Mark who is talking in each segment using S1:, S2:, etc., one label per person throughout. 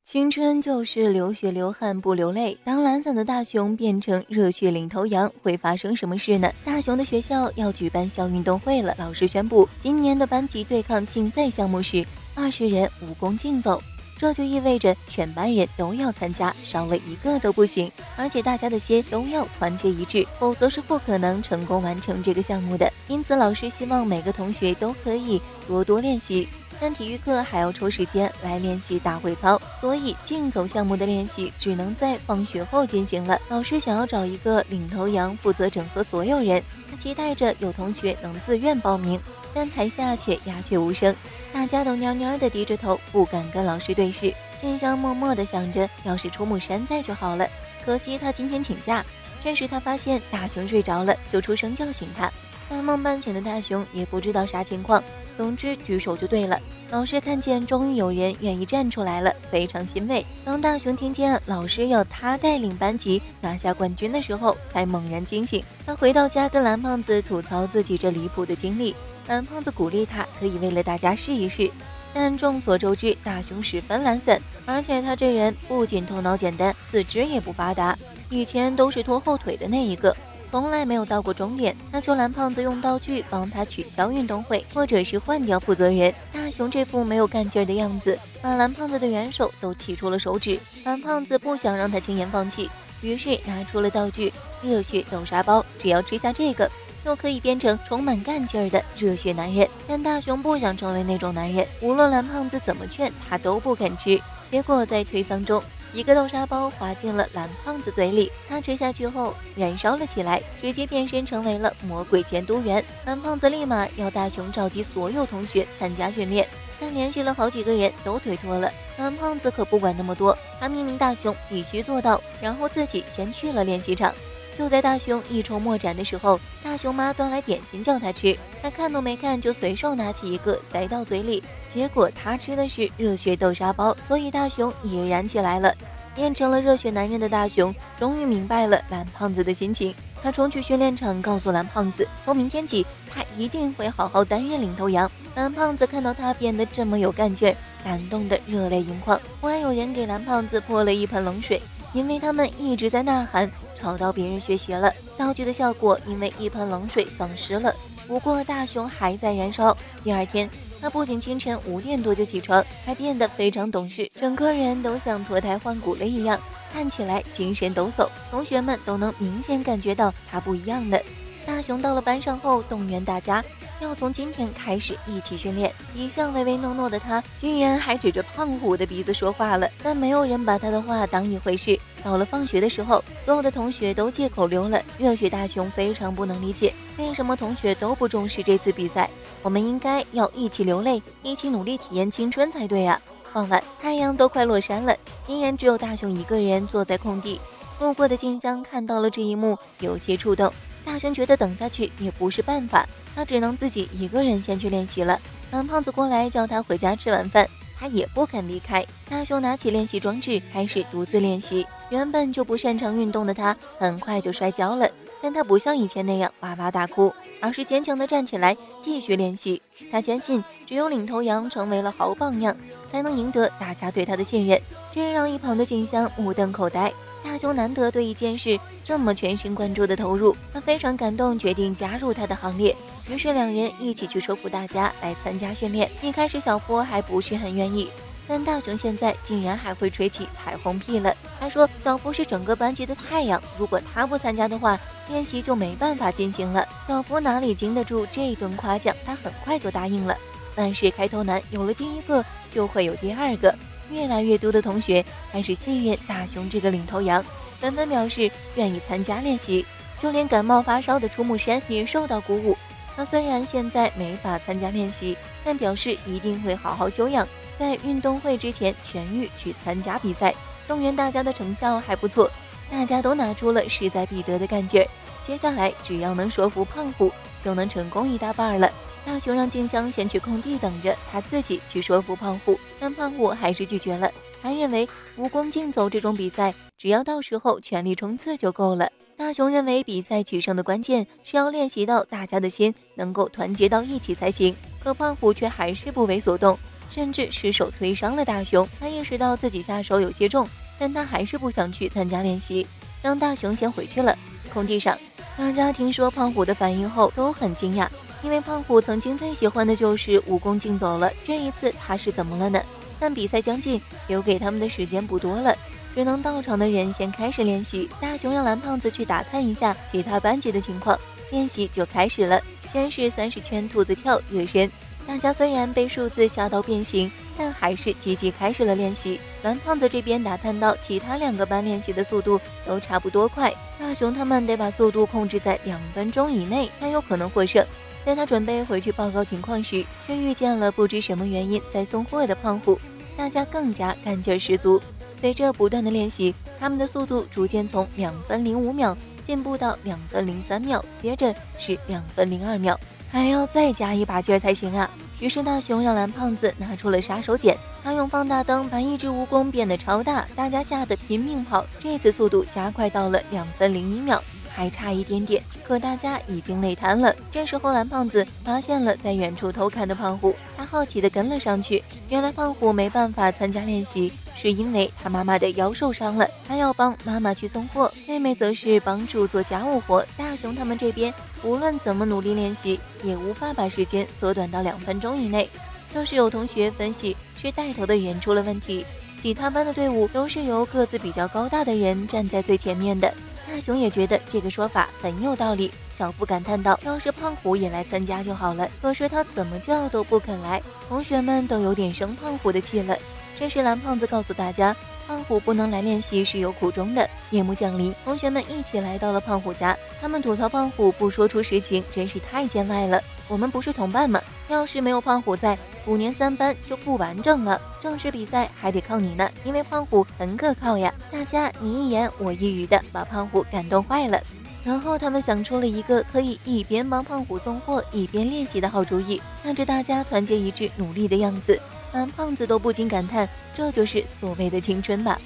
S1: 青春就是流血流汗不流泪。当懒散的大熊变成热血领头羊，会发生什么事呢？大熊的学校要举办校运动会了，老师宣布，今年的班级对抗竞赛项目是20人蜈蚣竞走，这就意味着全班人都要参加，少了一个都不行。而且大家的心都要团结一致，否则是不可能成功完成这个项目的。因此，老师希望每个同学都可以多多练习。但体育课还要抽时间来练习大会操，所以竞走项目的练习只能在放学后进行了。老师想要找一个领头羊负责整合所有人，他期待着有同学能自愿报名，但台下却鸦雀无声，大家都蔫蔫地低着头，不敢跟老师对视。静香默默地想着，要是出木山在就好了，可惜他今天请假。这时他发现大熊睡着了，就出声叫醒他。半梦半醒的大熊也不知道啥情况，总之举手就对了。老师看见终于有人愿意站出来了，非常欣慰。当大熊听见老师要他带领班级拿下冠军的时候，才猛然惊醒。他回到家跟蓝胖子吐槽自己这离谱的经历，蓝胖子鼓励他可以为了大家试一试。但众所周知，大熊十分懒散，而且他这人不仅头脑简单，四肢也不发达，以前都是拖后腿的那一个，从来没有到过终点。他求蓝胖子用道具帮他取消运动会，或者是换掉负责人。大熊这副没有干劲儿的样子，把蓝胖子的元首都气出了手指。蓝胖子不想让他轻言放弃，于是拿出了道具热血豆沙包，只要吃下这个就可以变成充满干劲儿的热血男人。但大熊不想成为那种男人，无论蓝胖子怎么劝，他都不肯吃。结果在推搡中，一个豆沙包滑进了蓝胖子嘴里，他吃下去后燃烧了起来，直接变身成为了魔鬼监督员。蓝胖子立马要大熊召集所有同学参加训练，但联系了好几个人都推脱了。蓝胖子可不管那么多，他命令大熊必须做到，然后自己先去了练习场。就在大熊一筹莫展的时候，大熊妈端来点心叫他吃，他看都没看就随手拿起一个塞到嘴里，结果他吃的是热血豆沙包，所以大熊也燃起来了。变成了热血男人的大熊终于明白了蓝胖子的心情，他冲去训练场告诉蓝胖子，从明天起他一定会好好担任领头羊。蓝胖子看到他变得这么有干劲儿，感动得热泪盈眶。忽然有人给蓝胖子泼了一盆冷水，因为他们一直在呐喊，吵到别人学习了。道具的效果因为一盆冷水丧失了，不过大熊还在燃烧。第二天他不仅清晨5点多就起床，还变得非常懂事，整个人都像脱胎换骨了一样，看起来精神抖擞，同学们都能明显感觉到他不一样了。大熊到了班上后，动员大家要从今天开始一起训练。一向唯唯诺诺的他，竟然还指着胖虎的鼻子说话了，但没有人把他的话当一回事。到了放学的时候，所有的同学都借口溜了。热血大熊非常不能理解，为什么同学都不重视这次比赛？我们应该要一起流泪，一起努力体验青春才对啊！傍晚，太阳都快落山了，依然只有大熊一个人坐在空地。路过的静香看到了这一幕，有些触动。大熊觉得等下去也不是办法，他只能自己一个人先去练习了。蓝胖子过来叫他回家吃晚饭，他也不肯离开。大熊拿起练习装置，开始独自练习。原本就不擅长运动的他，很快就摔跤了。但他不像以前那样哇哇大哭，而是坚强地站起来继续练习。他坚信只有领头羊成为了好榜样，才能赢得大家对他的信任。这让一旁的静香目瞪口呆。大熊难得对一件事这么全神贯注的投入，他非常感动，决定加入他的行列。于是两人一起去说服大家来参加训练。一开始小波还不是很愿意，但大熊现在竟然还会吹起彩虹屁了。他说小福是整个班级的太阳，如果他不参加的话，练习就没办法进行了。小福哪里经得住这顿夸奖，他很快就答应了。但是开头难，有了第一个就会有第二个，越来越多的同学开始信任大熊这个领头羊，纷纷表示愿意参加练习。就连感冒发烧的出木山也受到鼓舞，他虽然现在没法参加练习，但表示一定会好好休养，在运动会之前痊愈去参加比赛。动员大家的成效还不错，大家都拿出了势在必得的干劲儿。接下来只要能说服胖虎，就能成功一大半了。大熊让静香先去空地等着，他自己去说服胖虎，但胖虎还是拒绝了。他认为蜈蚣竞走这种比赛，只要到时候全力冲刺就够了。大熊认为比赛取胜的关键是要练习到大家的心能够团结到一起才行，可胖虎却还是不为所动。甚至失手推伤了大熊。他意识到自己下手有些重，但他还是不想去参加练习，让大熊先回去了。空地上，大家听说胖虎的反应后都很惊讶，因为胖虎曾经最喜欢的就是蜈蚣竞走了，这一次他是怎么了呢？但比赛将近，留给他们的时间不多了，只能到场的人先开始练习。大熊让蓝胖子去打探一下其他班级的情况，练习就开始了。先是30圈兔子跳热身，大家虽然被数字吓到变形，但还是积极开始了练习。蓝胖子这边打探到其他2个班练习的速度都差不多快，大熊他们得把速度控制在2分钟以内，才有可能获胜。在他准备回去报告情况时，却遇见了不知什么原因在送货的胖虎，大家更加干劲十足。随着不断的练习，他们的速度逐渐从2分05秒进步到2分03秒，接着是2分02秒，还要再加一把劲儿才行啊！于是大熊让蓝胖子拿出了杀手锏，他用放大灯把一只蜈蚣变得超大，大家吓得拼命跑，这次速度加快到了2分01秒，还差一点点，可大家已经累瘫了。这时候蓝胖子发现了在远处偷看的胖虎，他好奇地跟了上去。原来胖虎没办法参加练习，是因为他妈妈的腰受伤了，他要帮妈妈去送货，妹妹则是帮助做家务活。大熊他们这边无论怎么努力练习，也无法把时间缩短到2分钟以内。这时有同学分析是带头的人出了问题，其他班的队伍都是由个子比较高大的人站在最前面的。大熊也觉得这个说法很有道理，小夫感叹道：“要是胖虎也来参加就好了。”可是他怎么叫都不肯来，同学们都有点生胖虎的气了。这时蓝胖子告诉大家，胖虎不能来练习是有苦衷的。夜幕降临，同学们一起来到了胖虎家，他们吐槽胖虎不说出实情，真是太见外了。我们不是同伴吗？要是没有胖虎在，5年3班就不完整了。正式比赛还得靠你呢，因为胖虎很可靠呀。大家你一言我一语的，把胖虎感动坏了。然后他们想出了一个可以一边帮胖虎送货一边练习的好主意。看着大家团结一致努力的样子，蓝胖子都不禁感叹，这就是所谓的青春吧。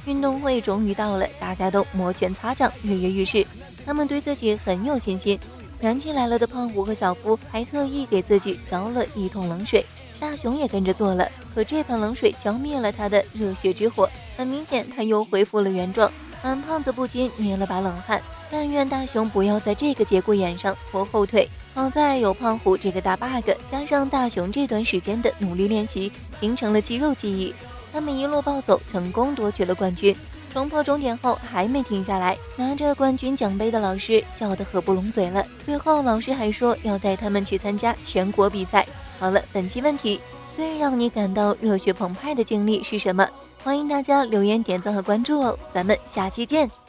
S1: 运动会终于到了，大家都摩拳擦掌，跃跃欲试，他们对自己很有信心。燃起来了的胖虎和小夫还特意给自己浇了1桶冷水，大熊也跟着做了，可这盆冷水浇灭了他的热血之火，很明显他又恢复了原状。蓝胖子不禁捏了把冷汗，但愿大熊不要在这个节骨眼上拖后腿。好在有胖虎这个大 bug， 加上大熊这段时间的努力练习，形成了肌肉记忆，他们一路暴走，成功夺取了冠军。冲破终点后还没停下来，拿着冠军奖杯的老师笑得合不拢嘴了。最后老师还说要带他们去参加全国比赛。好了，本期问题，最让你感到热血澎湃的经历是什么？欢迎大家留言点赞和关注哦，咱们下期见。